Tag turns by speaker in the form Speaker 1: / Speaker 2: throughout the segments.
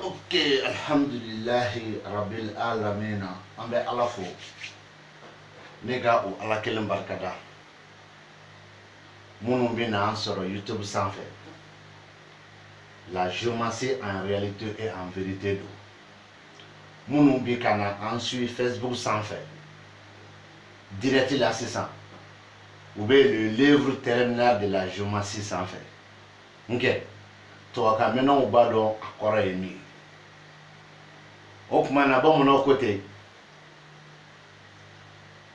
Speaker 1: Ok, alhamdulillahi rabbil alamina. An bɛ Ala fo ne ka o Ala kelen barikada minnu bɛ na an sɔrɔ YouTube sanfɛ. La géomancie en réalité et en vérité do. Minnu bɛ ka na an suit Facebook sanfɛ direct la sisan u bɛ le livre terminal de la géomancie sanfɛ. Ok, tubabukanminɛnw b'a dɔn a kɔrɔ ye min ye. O kuma na bamananw ko ten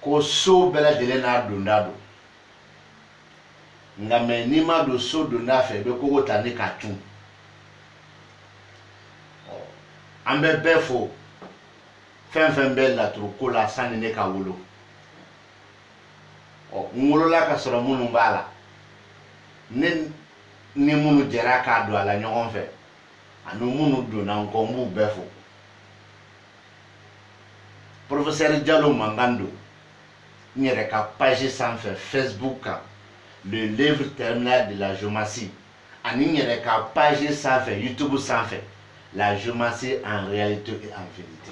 Speaker 1: ko so bɛɛ lajɛlen n'a donda don nka mɛ n'i ma don so donda fɛ i bɛ kogo ta ni k'a tun. An bɛ bɛɛ fo fɛn fɛn bɛ laturu ko la sanni ne ka wolo. N wolola ka sɔrɔ minnu b'a la ne ni minnu jɛra k'a don a la ɲɔgɔn fɛ ani minnu donna n kɔ n b'u bɛɛ fo. Professeur Diallo mankan don n yɛrɛ ka page sanfɛ Facebook kan le livre terminal de la géomancie ani n yɛrɛ ka page sanfɛ YouTube sanfɛ la géomancie en réalité et en vérité.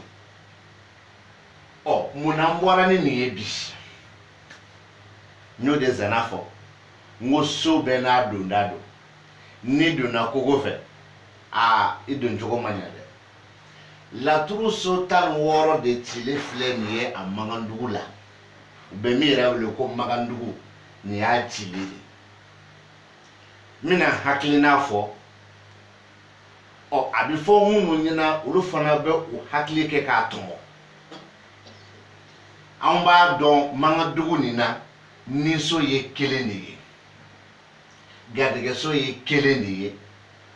Speaker 1: Munna n bɔra ni nin ye bi n y'o de zana fɔ n ko so bɛɛ n'a donda don. N'i donna kogo fɛ i don cogo man ɲɛ dɛ. Laturu so 16 de cile filɛ nin ye a Magandugu la. U bɛ min yɛrɛ wele ko Magandugu nin y'a cile de. N bɛna hakilina fɔ a bɛ fɔ minnu ɲɛna olu fana bɛ u hakili kɛ k'a tɔmɔ. An b'a dɔn Magandugu nin na ni so ye kelen de ye, garijɛgɛso ye kelen de ye,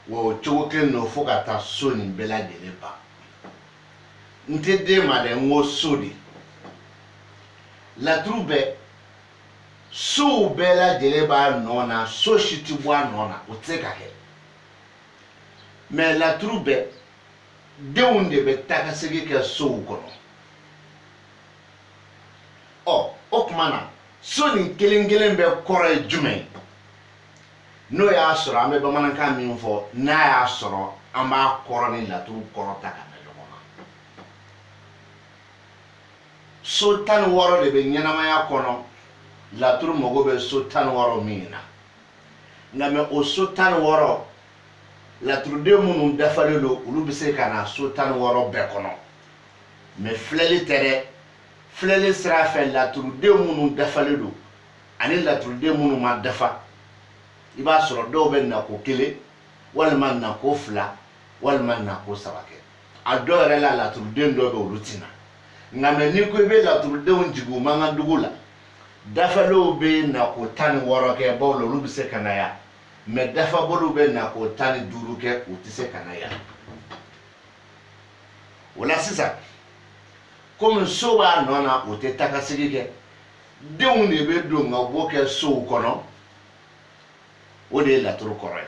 Speaker 1: wa o cogo kelen don fo ka taa so nin bɛɛ lajɛlen ban. N tɛ den ma dɛ, n ko so de. Laturu bɛɛ sow bɛɛ lajɛlen b'a nɔ na, so si tɛ bɔ a nɔ na, o tɛ se ka kɛ. Mais laturu bɛɛ denw de bɛ taa ka segin kɛ sow kɔnɔ. O kuma na so nin kelen kelen bɛɛ kɔrɔ ye jumɛn ye? N'o y'a sɔrɔ an bɛ bamanankan min fɔ n'a y'a sɔrɔ an b'a kɔrɔ ni laturu kɔrɔ ta ka na ɲɔgɔn na. So 16 de bɛ ɲɛnamaya kɔnɔ, laturu mago bɛ so 16 min na. Nka mɛ o so 16 laturuden minnu dafalen don olu bɛ se ka na so 16 bɛɛ kɔnɔ. Mɛ filɛli tɛ dɛ. Filɛli sira fɛ laturuden minnu dafalen don ani laturuden minnu ma dafa i b'a sɔrɔ dɔw bɛ nako 1 walima nako 2 walima nako 3 kɛ. A dɔw yɛrɛ la laturuden dɔw bɛ olu tina. Nka mɛ n'i ko i bɛ laturudenw jigin Magandugu la dafalenw bɛ nako 16 kɛ bawo olu bɛ se ka na yan, mɛ dafabɔliw bɛ nako 15 kɛ u tɛ se ka na yan. O la sisan komi so b'a nɔ na o tɛ taa ka segin kɛ, denw de bɛ don ka bɔ kɛ sow kɔnɔ. O de ye laturu kɔrɔ ye.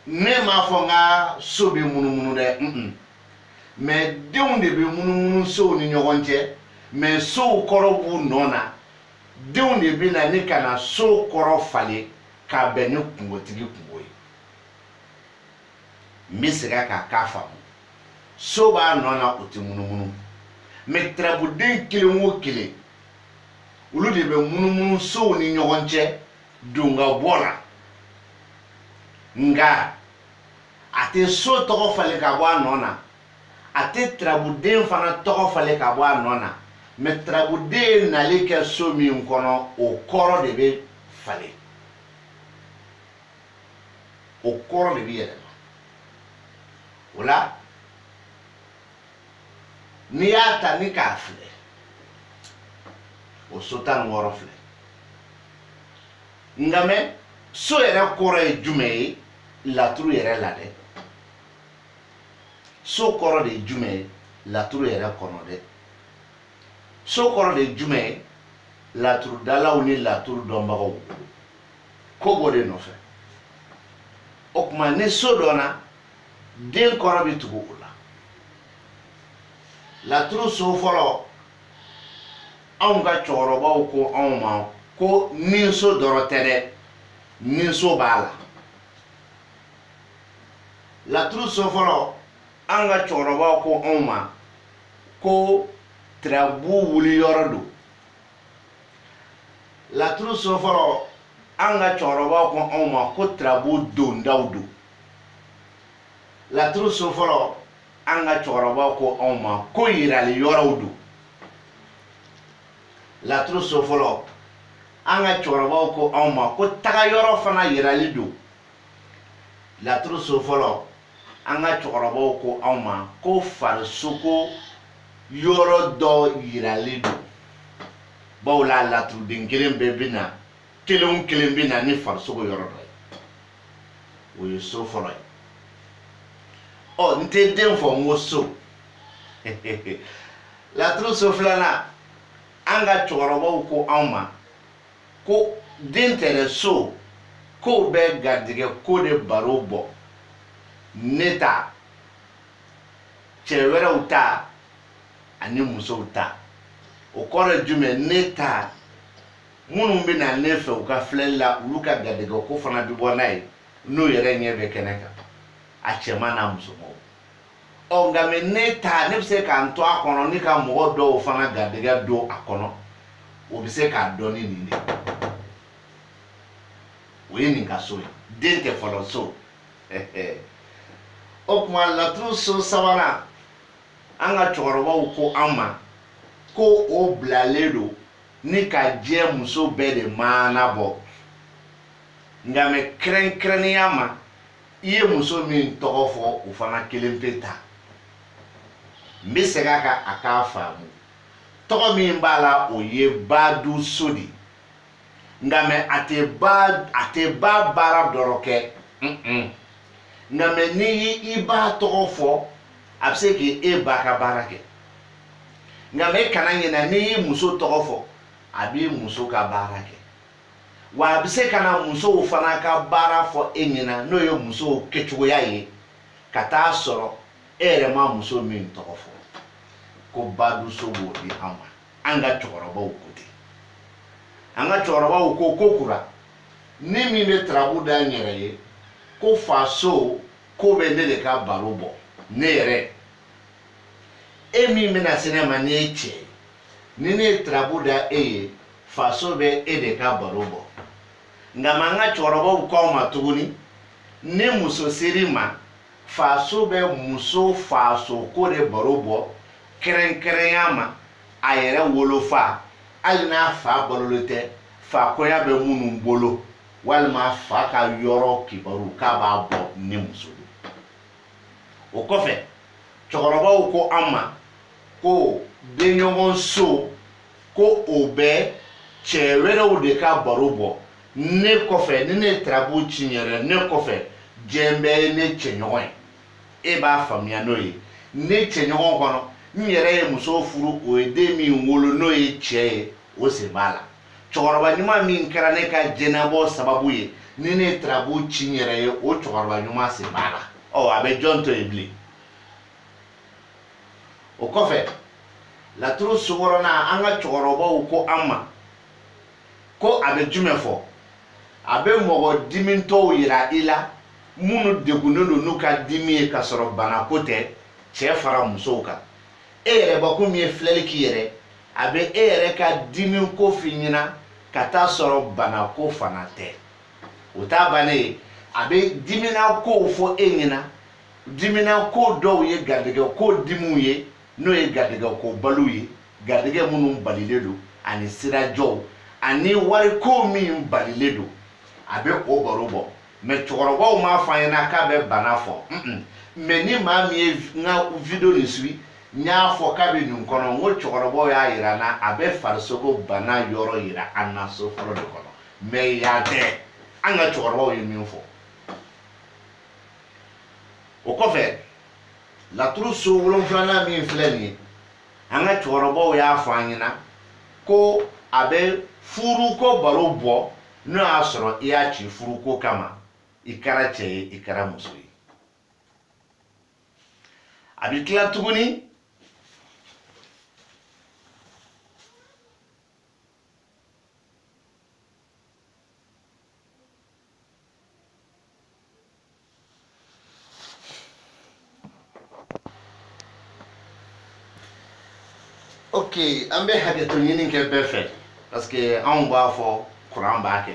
Speaker 1: Ne m'a fɔ n ka so bɛ munumunu dɛ, mɛ denw de bɛ munumunu sow ni ɲɔgɔn cɛ, mɛ sow kɔrɔ b'u nɔ na. Denw de bɛ na ni ka na so kɔrɔ falen k'a bɛn ni kungotigi kungo ye. N bɛ segin k'a faamu. So b'a nɔ na o tɛ munumunu, mɛ tarabuden kelen o kelen olu de bɛ munumunu sow ni ɲɔgɔn cɛ don ka bɔ la. Nka a tɛ so tɔgɔ falen ka bɔ a nɔ na, a tɛ tarabuden fana tɔgɔ falen ka bɔ a nɔ na, mɛ tarabuden nali kɛ so min kɔnɔ o kɔrɔ de bɛ falen, o kɔrɔ de bɛ yɛlɛma. O la n'i y'a ta ni k'a filɛ o so 16 filɛ. Nka mɛ so yɛrɛ kɔrɔ ye jumɛn ye laturu yɛrɛ la dɛ? So kɔrɔ de ye jumɛn ye laturu yɛrɛ kɔnɔ dɛ? So kɔrɔ de ye jumɛn ye laturudalaw ni laturu dɔnbagaw ko b'o de nɔfɛ. O kuma ni so dɔnna den kɔrɔ bɛ tugu o la. Laturu so fɔlɔ anw ka cɛkɔrɔbaw ko anw ma ko ni so dɔrɔn tɛ dɛ, ni so b'a la. laturu so fɔlɔ an ka cɛkɔrɔbaw ko anw ma ko tirabu wuli yɔrɔ don. laturu so fɔlɔ an ka cɛkɔrɔbaw ko anw ma ko tirabu dondaw don. laturu so fɔlɔ an ka cɛkɔrɔbaw ko anw ma ko yirali yɔrɔw don. laturu so fɔlɔ an ka cɛkɔrɔbaw ko anw ma ko taga yɔrɔ fana yirali don. laturu so fɔlɔ an ka cɛkɔrɔbaw ko anw ma ko farisoko yɔrɔ dɔ yirali don. bawo la laturuden kelen bɛɛ bɛ na kelen o kelen bɛ na ni farisoko yɔrɔ dɔ ye. o ye so fɔlɔ ye. n tɛ den fɔ n ko so. laturu so filanan an ka cɛkɔrɔbaw ko anw ma ko den tɛ dɛ so k'o bɛ garijɛgɛ ko de baro bɔ. ne ta cɛ wɛrɛw ta ani musow ta. o kɔrɔ ye jumɛn? ne ta minnu bɛ na ne fɛ u ka filɛli la olu ka garijɛgɛ ko fana bɛ bɔ n'a ye n'o yɛrɛ ɲɛ bɛ kɛnɛ kan a cɛman n'a musomanw. nka mɛ ne ta ne bɛ se k'an to a kɔnɔ ni ka mɔgɔ dɔw fana garijɛgɛ don a kɔnɔ o bɛ se k'a dɔn ni nin de. o ye nin ka so ye. den tɛ fɔlɔ so. o tuma laturu so sabanan an ka cɛkɔrɔbaw ko an ma ko o bilalen don ni ka diɲɛ muso bɛɛ de maana bɔ. nka mɛ kɛrɛnkɛrɛnnenya ma i ye muso min tɔgɔ fɔ o fana kelen pe ta. n bɛ segin a kan a k'a faamu. tɔgɔ min b'a la o ye Badu So de. nka mɛ a tɛ ba baara dɔrɔn kɛ. nka mɛ n'i y'i ba tɔgɔ fɔ a bɛ se k'e ba ka baara kɛ. nka mɛ kana ɲinɛ n'i y'i muso tɔgɔ fɔ a b'i muso ka baara kɛ. wa a bɛ se ka na musow fana ka baara fɔ e ɲɛna n'o ye musow kɛcogoya ye ka taa sɔrɔ e yɛrɛ ma muso min tɔgɔ fɔ. ko Badu So b'o di an ma. an ka cɛkɔrɔbaw ko ten. an ka cɛkɔrɔbaw ko kura ni min bɛ tirabu da n yɛrɛ ye ko faso ko bɛ ne de ka baro bɔ. ne yɛrɛ e min bɛna se ne ma ni ye cɛ ye ni ne ye tirabu da e ye faso bɛ e de ka baro bɔ. nka an ka cɛkɔrɔbaw k'aw ma tuguni ni muso ser'i ma faso bɛ muso faso ko de baro bɔ kɛrɛnkɛrɛnya ma a yɛrɛ wolofa hali n'a fa balolen tɛ fa kɔɲa bɛ minnu bolo walima fa ka yɔrɔ kibaru k'a b'a bɔ ni muso don. o kɔfɛ cɛkɔrɔbaw ko an ma ko denɲɔgɔn so ko o bɛ cɛ wɛrɛw de ka baro bɔ. ne kɔfɛ ni ne ye tirabu ci n yɛrɛ ne kɔfɛ diɲɛ bɛɛ ye ne cɛɲɔgɔn ye. e b'a faamuya n'o ye. ne cɛɲɔgɔn kɔnɔ n yɛrɛ ye muso furu o ye den min wolo n'o ye cɛ ye o sen b'a la. cɛkɔrɔba ɲuman min kɛra ne ka diɲɛnabɔ sababu ye ni ne ye tirabu ci n yɛrɛ ye o cɛkɔrɔba ɲuman sen b'a la. a bɛ jɔn to yen bilen. o kɔfɛ laturu so wɔɔrɔnan an ka cɛkɔrɔbaw ko an ma ko a bɛ jumɛn fɔ? a bɛ mɔgɔ dimitɔw yira i la minnu degunnen don n'u ka dimi ye k'a sɔrɔ bana ko tɛ cɛ fara musow kan. e yɛrɛ bakun min ye filɛli k'i yɛrɛ a bɛ e yɛrɛ ka dimi ko f'i ɲɛna ka taa sɔrɔ bana ko fana tɛ. o t'a bannen ye a bɛ dimina kow fɔ e ɲɛna dimina ko dɔw ye garijɛgɛ ko dimiw ye n'o ye garijɛgɛ ko baliw ye garijɛgɛ minnu balilen don ani sirajɔw ani wariko min balilen don a bɛ o baro bɔ. mɛ cɛkɔrɔbaw m'a fɔ an ɲɛna k'a bɛ bana fɔ. mɛ ni maa min ye n ka video nin suit n y'a fɔ k'a bɛ nin kɔnɔ n ko cɛkɔrɔbaw y'a yira n na a bɛ farisoko bana yɔrɔ yira an na so fɔlɔ de kɔnɔ. mɛ yan tɛ an ka cɛkɔrɔbaw ye min fɔ. o kɔfɛ laturu so wolonfilanan min filɛ nin ye an ka cɛkɔrɔbaw y'a fɔ an ɲɛna ko a bɛ furuko baro bɔ n'o y'a sɔrɔ i y'a ci furuko kama i kɛra cɛ ye i kɛra muso ye. a bɛ tila tuguni Ok, an bɛ hakɛto ɲini kɛ bɛɛ fɛ parce que anw b'a fɔ kuran b'a kɛ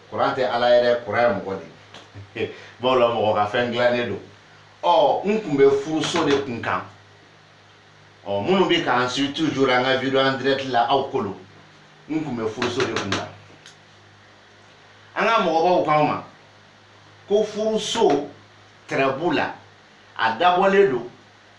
Speaker 1: kuran tɛ ala yɛrɛ kuran ye mɔgɔ de bawo la mɔgɔ ka fɛn dilannen don n kun bɛ furuso de kun kan minnu bɛ k'an suit toujours an ka vidéo en direct la aw kolo n kun bɛ furuso de kun kan an ka mɔgɔbaw k'anw ma ko furuso tɛrɛbu la a dabɔlen don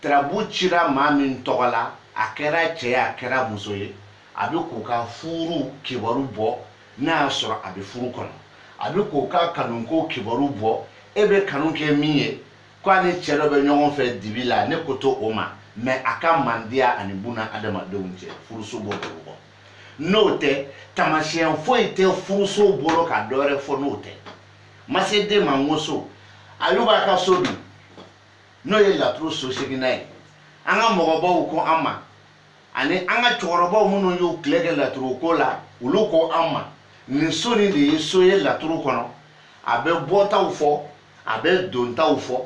Speaker 1: tɛrɛbu cira maa min tɔgɔ la a kɛra cɛ ye a kɛra muso ye a bɛ k'u ka furu kibaru bɔ n'a y'a sɔrɔ a bɛ furu kɔnɔ a bɛ k'u ka kanuko kibaru bɔ e bɛ kanu kɛ min ye ko a ni cɛ dɔ bɛ ɲɔgɔn fɛ dibi la ne ko to o ma mais a ka mandiya ani buna adamadenw cɛ furuso b'o bɔ n'o tɛ tamasiyɛn foyi tɛ furuso bolo ka dɔwɛrɛ fɔ n'o tɛ ma se den ma n ko so Ayuba ka so bi n'o ye laturu so seginna ye an ka mɔgɔbaw ko an ma ani an ka cɛkɔrɔbaw minnu y'u tile kɛ laturu ko la olu ko an ma nin so nin de ye so ye laturu kɔnɔ a bɛ bɔtaw fɔ a bɛ dontaw fɔ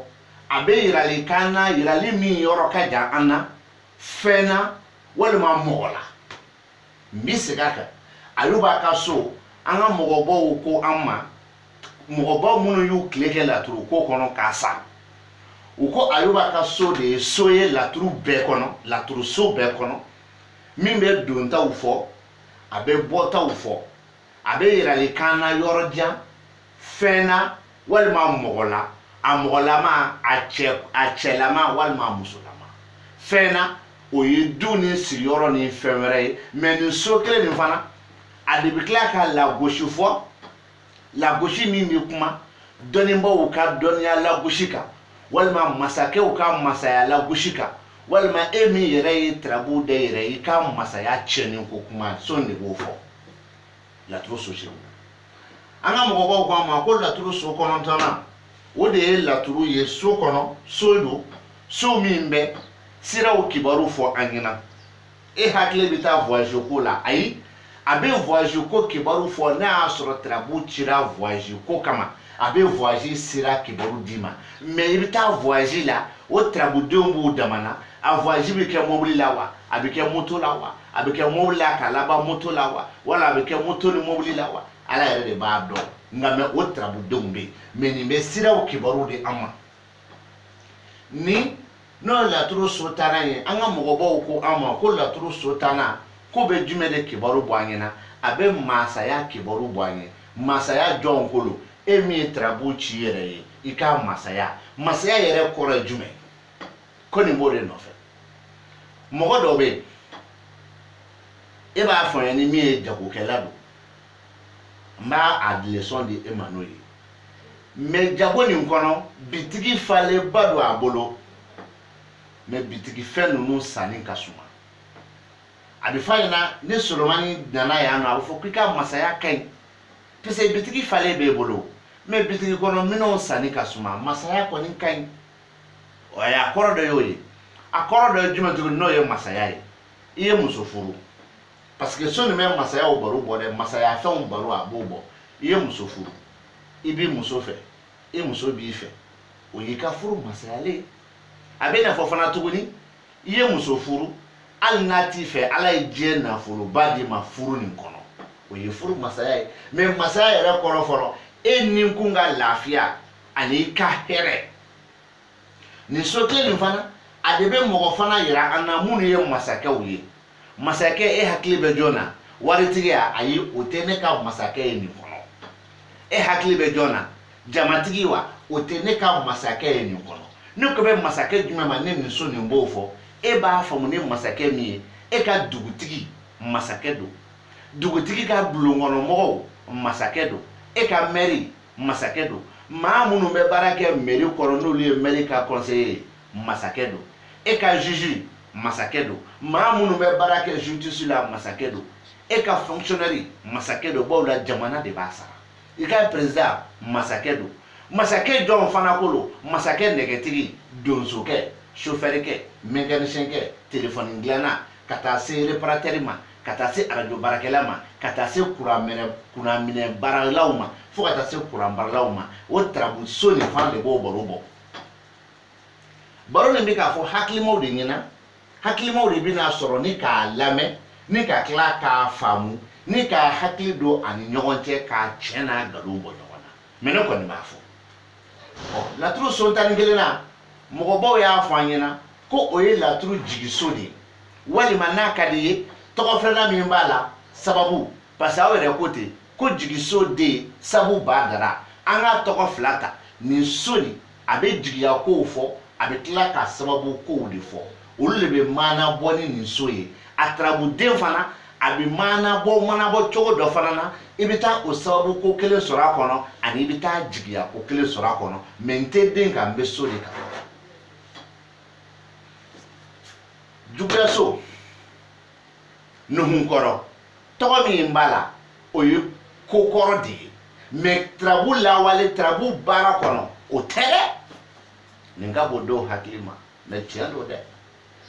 Speaker 1: a bɛ yirali k'an na yirali min yɔrɔ ka jan an na fɛn na walima mɔgɔ la n bɛ segin a kan Ayuba ka so an ka mɔgɔbaw ko an ma mɔgɔbaw minnu y'u tile kɛ laturu ko kɔnɔ k'a sa u ko Ayuba ka so de ye so ye laturu bɛɛ kɔnɔ laturu so bɛɛ kɔnɔ min bɛ dontaw fɔ a bɛ bɔtaw fɔ a bɛ yirali k'an na yɔrɔ jan fɛn na walima mɔgɔ la a mɔgɔlama a cɛlama walima a musolama fɛn na o ye du ni sigiyɔrɔ ni fɛn wɛrɛ ye mais nin so kelen nin fana a de bɛ tila ka lagosi fɔ lagosi min bɛ kuma dɔnnibaw ka dɔnniya lagosi kan walima masakɛw ka masaya lagosi kan walima e min yɛrɛ ye tarabu de yɛrɛ i ka masaya tiɲɛni ko kuma son de b'o fɔ laturu so seginna an ka mɔgɔbaw ko an ma ko laturu so kɔnɔntɔnnan o de ye laturu ye so kɔnɔ so don so min bɛ siraw kibaru fɔ an ɲɛna e hakili bɛ taa voyage ko la ayi a bɛ voyage ko kibaru fɔ n'a y'a sɔrɔ tarabu cira voyage ko kama a bɛ voyage sira kibaru d'i ma mais i bɛ taa voyage la o tarabudenw b'u damana a voyage bɛ kɛ mobili la wa a bɛ kɛ moto la wa a bɛ kɛ mobili la ka laban moto la wa wala a bɛ kɛ moto ni mobili la wa ala yɛrɛ de b'a dɔn nka mais o tarabudenw bɛ yen mais nin bɛ siraw kibaru de an ma ni n'o ye laturu so tannan ye an ka mɔgɔbaw ko an ma ko laturu so tannan ko bɛ jumɛn de kibaru bɔ an ɲɛna a bɛ masaya kibaru bɔ an ɲɛ masaya jɔn kolo e min ye tarabu ci yɛrɛ ye i ka masaya masaya yɛrɛ kɔrɔ ye jumɛn ko nin b'o de nɔfɛ mɔgɔ dɔ bɛ yen e b'a fɔ n ye ni min ye jagokɛla don n b'a a leçon di e ma n'o ye mais jago nin kɔnɔ bitigi falenba don a bolo mais bitigi fɛn ninnu sanni ka suma a bɛ f'a ɲɛna ni Solomani nana yan nɔ a bɛ fɔ k'i ka masaya ka ɲi parce que bitigi falen b'e bolo mais bitigi kɔnɔ minɛnw sanni ka suma masaya kɔni ka ɲi o ye a kɔrɔ dɔ y'o ye a kɔrɔ dɔ ye jumɛn tuguni n'o ye masaya ye i ye muso furu parce que so nin bɛ masayaw baro bɔ dɛ masaya fɛnw baro a b'o bɔ i ye muso furu i b'i muso fɛ i muso b'i fɛ o y'i ka furu masayalen a bɛ nafɔ fana tuguni i ye muso furu hali n'a t'i fɛ ala ye diɲɛ nafoloba d'i ma furu nin kɔnɔ o ye furu masaya ye mais masaya yɛrɛ kɔrɔ fɔlɔ e ni kun ka lafiya ani i ka hɛrɛ nin so kelen nin fana a de bɛ mɔgɔ fana yira an na minnu ye masakɛw ye masakɛ e hakili bɛ jɔn na waritigiya ayi o tɛ ne ka masakɛ ye nin kɔnɔ e hakili bɛ jɔn na jamatigi wa o tɛ ne ka masakɛ ye nin kɔnɔ ne ko bɛ masakɛ jumɛn ma ne nin so nin b'o fɔ e b'a faamu ni masakɛ min ye e ka dugutigi masakɛ don dugutigi ka bulonkɔnɔmɔgɔw masakɛ don e ka mairie masakɛ don maa minnu bɛ baara kɛ mairie kɔrɔ n'olu ye mairie ka conseiller ye masakɛ don e ka juge masakɛ don maa minnu bɛ baara kɛ justice la masakɛ don e ka fonctionnaire masakɛ don bawo la jamana de b'a sara i ka président masakɛ don masakɛ jɔn fana kolo masakɛ nɛgɛtigi donsokɛ chauffeur kɛ mécanicien kɛ téléphone dilanna ka taa se réparateur ma ka taa se radio baarakɛla ma ka taa se kuran minɛ baaralaw ma fo ka taa se kuran baaralaw ma o tarabu so nin fana de b'o baro bɔ baro nin bɛ k'a fɔ hakilimaw de ɲɛna hakilima o de bina sɔrɔ ni k'a lamɛn ni ka tila k'a faamu ni ka hakili don ani ɲɔgɔn cɛ k'a tiɲɛ n'a nkalon bɔ ɲɔgɔn na mais ne kɔni b'a fɔ laturu so tan ni kelen na mɔgɔbaw y'a fɔ an ɲɛna ko o ye laturu jigiso de ye walima n'a ka di ye tɔgɔ filanan min b'a la sababu parce que aw yɛrɛ ko ten ko jigiso den sabu b'a dara an ka tɔgɔ fila ta nin so nin a bɛ jigiya kow fɔ a bɛ tila ka sababu kow de fɔ olu de bɛ maana bɔ ni nin so ye a tarabuden fana a bɛ maana bɔ cogo dɔ fana na i bɛ taa o sababu ko kelen sɔrɔ a kɔnɔ ani i bɛ taa jigiya ko kelen sɔrɔ a kɔnɔ mais n tɛ den kan n bɛ so de kan juguya so nuhunkɔrɔ tɔgɔ min b'a la o ye kokɔrɔ de ye mais tarabu lawale tarabu baara kɔnɔ o tɛ dɛ nin ka bon dɔw hakili ma mais tiɲɛ don dɛ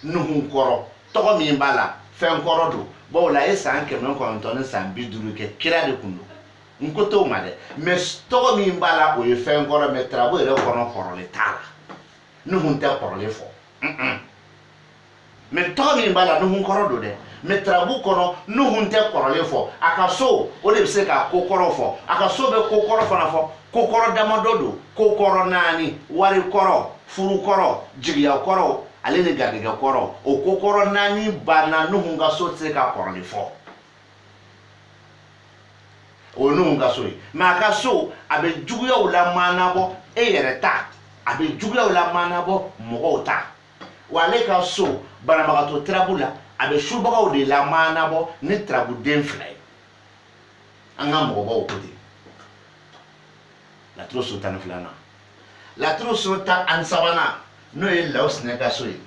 Speaker 1: nuhunkɔrɔ tɔgɔ min b'a la fɛn kɔrɔ don bawo la ye san 900 ni san 50 kɛ kira de kun don n ko t'o ma dɛ mais tɔgɔ min b'a la o ye fɛn kɔrɔ mais tarabu yɛrɛ kɔnɔ kɔrɔlen t'a la nuhun tɛ kɔrɔlen fɔ mais tɔgɔ min b'a la nuhunkɔrɔ don dɛ mais tarabu kɔnɔ nuhun tɛ kɔrɔlen fɔ a ka so o de bɛ se ka kokɔrɔ fɔ a ka so bɛ kokɔrɔ fana fɔ kokɔrɔ damadɔ don kokɔrɔ 4 wari kɔrɔ furu kɔrɔ jigiya kɔrɔ ale ni garijɛgɛ kɔrɔ o kokɔrɔ 4 banna nuhun ka so tɛ se ka kɔrɔlen fɔ o nuhun ka so ye mais a ka so a bɛ juguyaw la maanabɔ e yɛrɛ ta a bɛ juguyaw la maanabɔ mɔgɔw ta wa ale ka so banabagatɔ tarabu la a bɛ subagaw de la maanabɔ ni tarabuden fila ye an ka mɔgɔbaw ko ten laturu so 12nan laturu so 13nan n'o ye Lawusinɛ ka so ye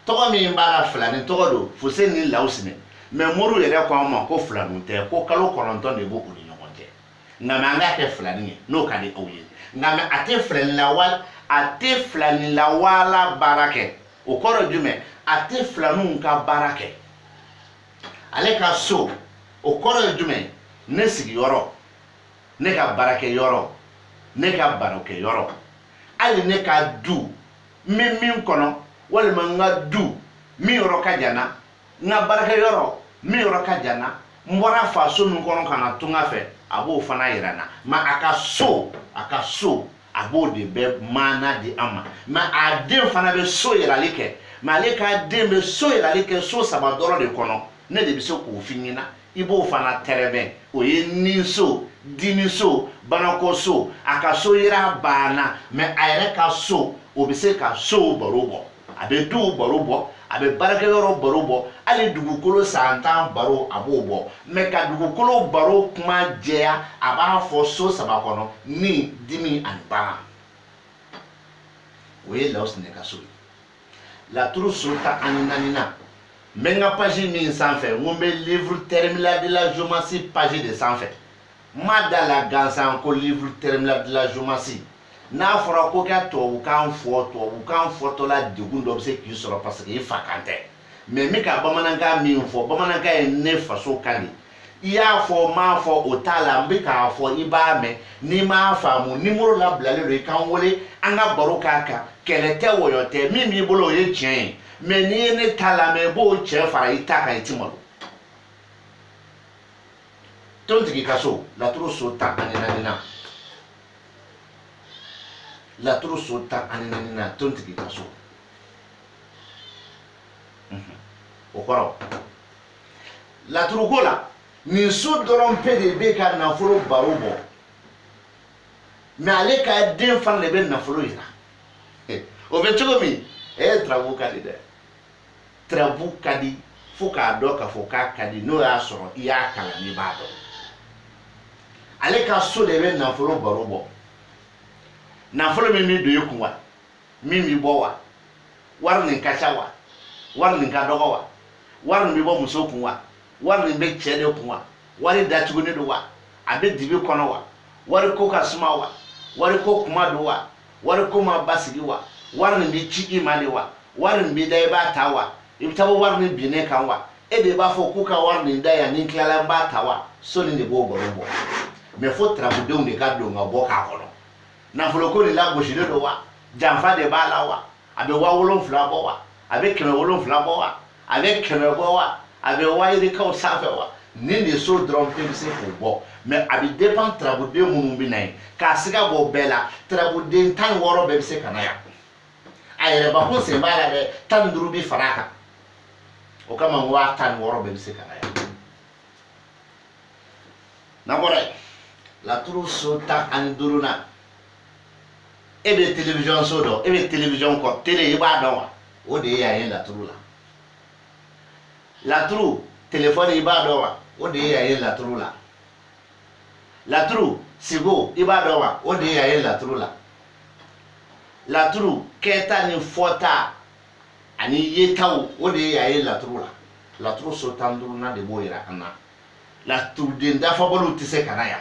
Speaker 1: tɔgɔ min b'a la filani tɔgɔ don Fuseni ni Lawusinɛ mais moriw yɛrɛ ko an ma ko filaninw tɛ ko kalo 9 de b'u ni ɲɔgɔn cɛ nka mais an k'a kɛ filanin ye n'o ka di aw ye nka mais a tɛ filani lawala baara kɛ o kɔrɔ jumɛn a tɛ filaninw ka baara kɛ ale ka so o kɔrɔ ye jumɛn ne sigiyɔrɔ ne ka baarakɛyɔrɔ ne ka barokɛyɔrɔ hali ne ka du n bɛ min kɔnɔ walima n ka du min yɔrɔ ka jan na n ka baarakɛyɔrɔ min yɔrɔ ka jan na n bɔra faso min kɔnɔ ka na tunga fɛ a b'o fana yira n na mais a ka so a b'o de bɛ maana di an ma mais a den fana bɛ so yirali kɛ mais ale ka den bɛ so yirali kɛ so 3 dɔrɔn de kɔnɔ ne de bɛ se k'o f'i ɲɛna i b'o fana tɛrɛbɛn o ye ni so dimi so banako so a ka so yira banna mais a yɛrɛ ka so o bɛ se ka so baro bɔ a bɛ du baro bɔ a bɛ baarakɛyɔrɔ baro bɔ hali dugukolo san 10 baro a b'o bɔ mais ka dugukolo baro kuma jɛya a b'a fɔ so 3 kɔnɔ ni dimi ani bana o ye Lawusinɛ ka so ye laturu so 14nan n bɛ n ka page min sanfɛ n ko n bɛ livre terminal de la géomancie page de sanfɛ n ma da la gansan ko livre terminal de la géomancie n'a fɔra ko ka tubabukan fɔtɔ la degun dɔ bɛ se k'i sɔrɔ parce que i fa kan tɛ mais n bɛ ka bamanankan min fɔ bamanankan ye ne faso kan de i y'a fɔ n m'a fɔ o t'a la n bɛ k'a fɔ i b'a mɛn n'i m'a faamu numéro labilalen don i k'an wele an ka baro k'a kan kɛlɛ tɛ wɔyɔ tɛ min b'i bolo o ye tiɲɛ ye mais n'i ye ne ta lamɛn i b'o tiɲɛ fara i ta kan i ti malo tontigi ka so laturu so 14nan laturu so 14nan tontigi ka so o kɔrɔ laturu ko la nin so dɔrɔn pe de bɛ ka nafolo baro bɔ mais ale ka den fana de bɛ nafolo yira o bɛ cogo min tarabu ka di dɛ tarabu ka di fo k'a dɔn k'a fɔ k'a ka di n'o y'a sɔrɔ i y'a kalan n'i b'a dɔn ale ka so de bɛ nafolo baro bɔ nafolo min bɛ don i kun wa min bɛ bɔ wa wari nin ka ca wa wari nin ka dɔgɔ wa wari nin bɛ bɔ muso kun wa wari nin bɛ cɛ de kun wa wari datugulen don wa a bɛ dibi kɔnɔ wa wari ko ka suma wa wari ko kuma don wa wari ko ma basigi wa wari nin bɛ ci i ma de wa wari nin bɛ da i b'a ta wa i bɛ taa bɔ wari nin binnen kan wa e de b'a fɔ k'u ka wari nin da yan ni n tilala n b'a ta wa so nin de b'o baro bɔ mais fo tarabudenw de ka don ka bɔ k'a kɔnɔ nafolo ko nin lagosilen don wa janfa de b'a la wa a bɛ 7,000 bɔ wa a bɛ 700 bɔ wa a bɛ 100 bɔ wa a bɛ wayirikaw sanfɛ wa ni de so dɔrɔn pe bɛ se k'o bɔ mais a bɛ dépend tarabuden minnu bɛ na yen k'a se ka bɔ bɛɛ la tarabuden 16 bɛɛ bɛ se ka na yan a yɛrɛ bakun sen b'a la dɛ 15 bɛ fara a kan o kama n ko a 16 bɛɛ bɛ se ka na yan n'an bɔra yen laturu so 15 na e bɛ télévision so dɔn e bɛ télévision kɔ télé i b'a dɔn wa o de ye yan ye laturu la laturu téléphone i b'a dɔn wa o de ye yan ye laturu la laturu sigo i b'a dɔn wa o de ye yan ye laturu la laturu kɛta ni fɔta ani yetaw o de ye yan ye laturu la laturu so 15 na de b'o yira an na laturuden dafabaliw tɛ se ka na yan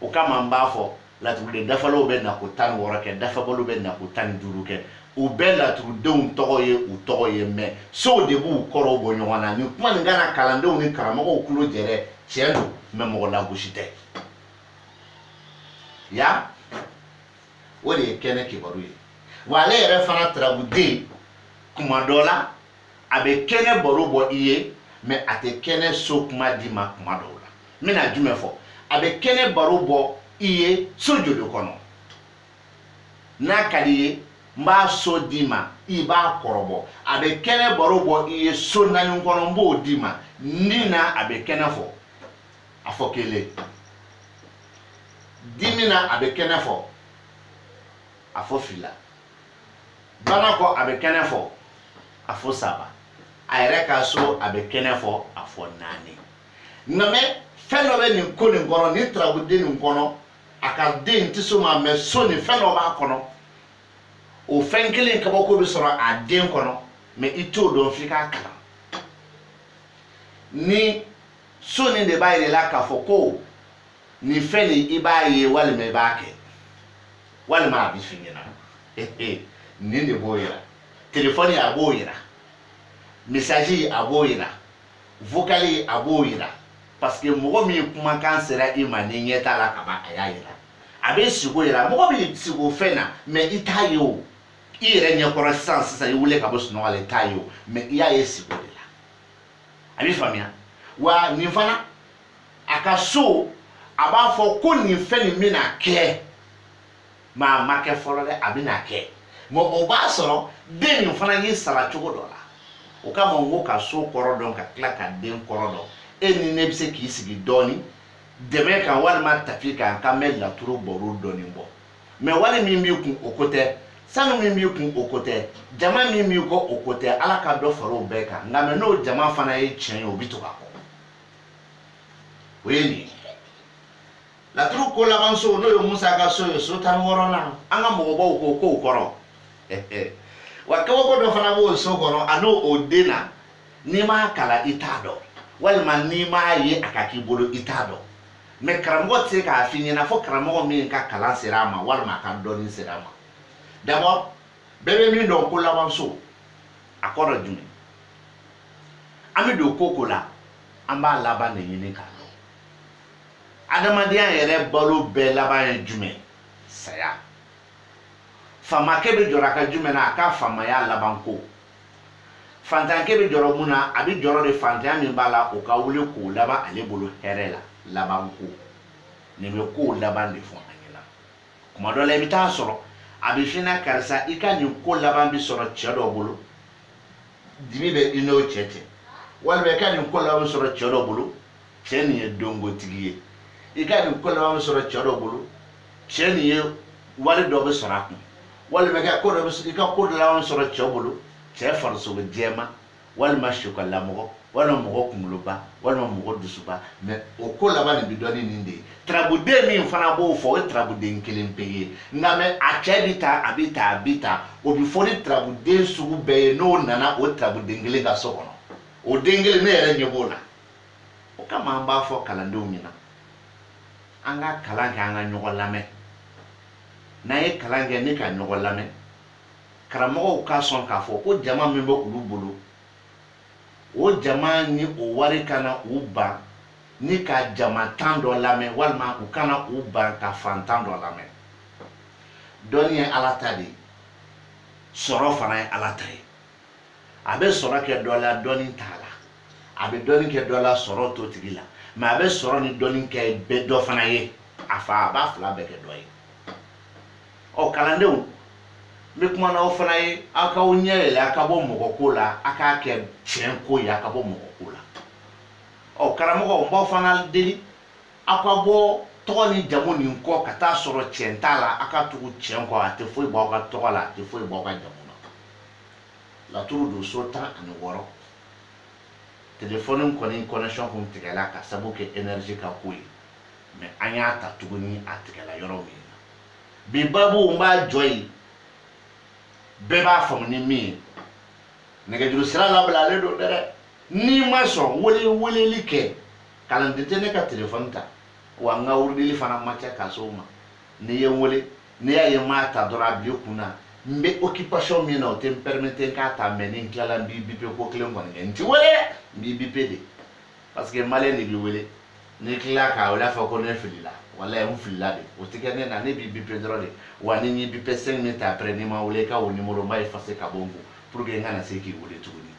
Speaker 1: o kama n b'a fɔ laturuden dafalaw bɛ na ko 16 kɛ dafabaliw bɛ na ko 15 kɛ u bɛɛ laturudenw tɔgɔ ye u tɔgɔ ye mais sow de b'u kɔrɔw bɔ ɲɔgɔn na nin kuma nin kana kalandenw ni karamɔgɔw tulo jɛrɛ tiɲɛ don mais mɔgɔ lagosi tɛ ya o de ye kɛnɛ kibaru ye wa ale yɛrɛ fana tarabuden kuma dɔ la a bɛ kɛnɛ baro bɔ i ye mais a tɛ kɛnɛ so kuma di ma kuma dɔw la n bɛna jumɛn fɔ a bɛ kɛnɛ baro bɔ i ye so joli kɔnɔ n'a ka di ye n b'a so di ma i b'a kɔrɔbɔ a bɛ kɛnɛ baro bɔ i ye so 4 kɔnɔ n b'o di ma ni na a bɛ kɛnɛ fɔ a fɔ kelen dimi na a bɛ kɛnɛ fɔ a fɔ fila bana kɔ a bɛ kɛnɛ fɔ a fɔ 3 a yɛrɛ ka so a bɛ kɛnɛ fɔ a fɔ 4 nka fɛn dɔ bɛ nin ko nin kɔnɔ ni tarabuden nin kɔnɔ a ka den tɛ so ma mais so nin fɛn dɔ b'a kɔnɔ o fɛn kelen kabako bɛ sɔrɔ a den kɔnɔ mais i t'o dɔn f'i k'a kalan ni so nin de b'a yira la k'a fɔ ko nin fɛn nin i b'a ye walima i b'a kɛ walima a bɛ f'i ɲɛna nin de b'o yira téléphone a b'o yira message a b'o yira vocal a b'o yira parce que mɔgɔ min kumakan sera i ma ni ɲɛ t'a la ka ban a y'a yira a bɛ sigo yira mɔgɔ bɛ sigo fɛn na mais i t'a ye o i yɛrɛ ɲɛkɔrɔ sisan i wuli ka bɔ sunɔgɔ la i t'a ye o mais i y'a ye sigo de la a bɛ faamuya wa nin fana a ka so a b'a fɔ ko nin fɛn nin bɛna kɛ maa ma kɛ fɔlɔ dɛ a bɛna kɛ mais o b'a sɔrɔ den nin fana y'i sara cogo dɔ la o kama n ko ka so kɔrɔ dɔn ka tila ka den kɔrɔ dɔn e ni ne bɛ se k'i sigi dɔɔni dɛmɛ kan walima tapi kan ka mɛn laturu baro dɔɔni bɔ mais wali min b'i kun o ko tɛ sanu min b'i kun o ko tɛ jama min b'i kɔ o ko tɛ ala ka dɔ fara o bɛɛ kan nka mais n'o jama fana ye tiɲɛ ye o bɛ to ka kɔ o ye nin ye laturu ko laban so n'o ye musa ka so ye so 16 na an ka mɔgɔbaw ko k'o kɔrɔ wa kabako dɔ fana b'o so kɔnɔ a n'o o den na n'i m'a kalan i t'a dɔn walima n'i m'a ye a ka k'i bolo i t'a dɔn mais karamɔgɔ tɛ se k'a f'i ɲɛna fo karamɔgɔ min ka kalan sera a ma walima a ka dɔnni sera a ma d'abord bɛɛ bɛ min dɔn ko laban so a kɔrɔ jumɛn an bɛ don ko ko la an b'a laban de ɲini k'a dɔn adamadenya yɛrɛ balo bɛɛ laban ye jumɛn saya famakɛ bɛ jɔrɔ a ka jumɛn na a ka famaya laban ko fantankɛ bɛ jɔrɔ mun na a bɛ jɔrɔ de fantanya min b'a la o ka wuli k'o laban ale bolo hɛrɛ la laban ko nin bɛ kow laban de fɔ an ɲɛna kuma dɔ la i bɛ taa sɔrɔ a bɛ f'i ɲɛna karisa i ka nin ko laban bɛ sɔrɔ cɛ dɔ bolo dimi bɛ i n'o cɛ cɛ walima i ka nin ko laban bɛ sɔrɔ cɛ dɔ bolo cɛ nin ye dɔnkotigi ye i ka nin ko laban bɛ sɔrɔ cɛ dɔ bolo cɛ nin ye wari dɔ bɛ sɔrɔ a kun walima i ka ko dɔ laban bɛ sɔrɔ cɛ bolo cɛ farisogo jɛma walima sokalamɔgɔ walima mɔgɔ kunkoloba walima mɔgɔ dusuba mais o ko laban nin bɛ dɔn ni nin de ye tarabuden min fana b'o fɔ o ye tarabuden kelen pe ye nka mais a cɛ bɛ ta a bɛ ta a bɛ ta o bɛ fɔ ni tarabuden sugu bɛɛ ye n'o nana o tarabuden kelen ka so kɔnɔ o den kelen ne yɛrɛ ɲɛ b'o la o kama an b'a fɔ kalandenw ɲɛna an ka kalan kɛ an ka ɲɔgɔn lamɛn n'an ye kalan kɛ ne ka ɲɔgɔn lamɛn karamɔgɔw ka sɔn k'a fɔ ko jama min bɛ olu bolo o jama ni o wari kana u ban ni ka jama 10 dɔ lamɛn walima u kana u ban ka fantan dɔ lamɛn dɔnni ye ala ta de ye sɔrɔ fana ye ala ta ye abe sɔrɔ kɛ dɔ la dɔɔni t'a la a bɛ dɔɔni kɛ dɔ la sɔrɔ t'o tigi la mais a bɛ sɔrɔ ni dɔɔni kɛ bɛɛ dɔ fana ye a fa a b'a fila bɛɛ kɛ dɔ ye ɔ kalandenw n bɛ kuma n'aw fana ye aw k'aw ɲɛ yɛlɛ a ka bɔ mɔgɔ ko la a k'a kɛ tiɲɛ ko ye a ka bɔ mɔgɔ ko la ɔ karamɔgɔ n b'aw fana deli aw ka bɔ tɔgɔ ni jamu nin kɔ ka taa sɔrɔ tiɲɛ t'a la a ka tugu tiɲɛ kɔ a tɛ foyi bɔ aw ka tɔgɔ la a tɛ foyi bɔ aw ka jamu na laturu don so 16 telefɔni kɔni connection kun tigɛla ka sabu kɛ énergie ka ko ye mais an y'a ta tuguni a tigɛla yɔrɔ min na bi babu n b'a jɔ yen bɛɛ b'a faamu ni min ye nɛgɛjuru sira labilalen don dɛ n'i ma sɔn weleli kɛ kalanden tɛ ne ka telefɔni ta wa n ka wurudili fana ma kɛ ka s'o ma n'i ye n wele n'i y'a ye n m'a ta dɔrɔn a bi kun na n bɛ occupation min na o tɛ n permettre k'a ta mais ni n tilala n b'i bipe ko kelen kɔni kɛ n ti wele n b'i bipe de parce que maliyɛn de b'i wele n'i tilala k'a wele a fɔ ko ne filila walayi n filila de o tɛ kɛ ne na ne b'i bipe dɔrɔn de wa ni n y'i bipe 5 minutes après n'i ma wele i ka o numéro n b'a effacer ka bɔ n kun pour que n kana se k'i wele tuguni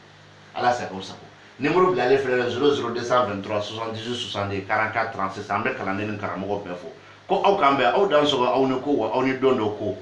Speaker 1: ala sago sago numéro bilalen filɛ 00223 78 62 44 36 an bɛ kalanden ni karamɔgɔ bɛɛ fo ko aw k'an bɛn aw dan sɔgɔ aw ni ko wa aw ni don dɔ ko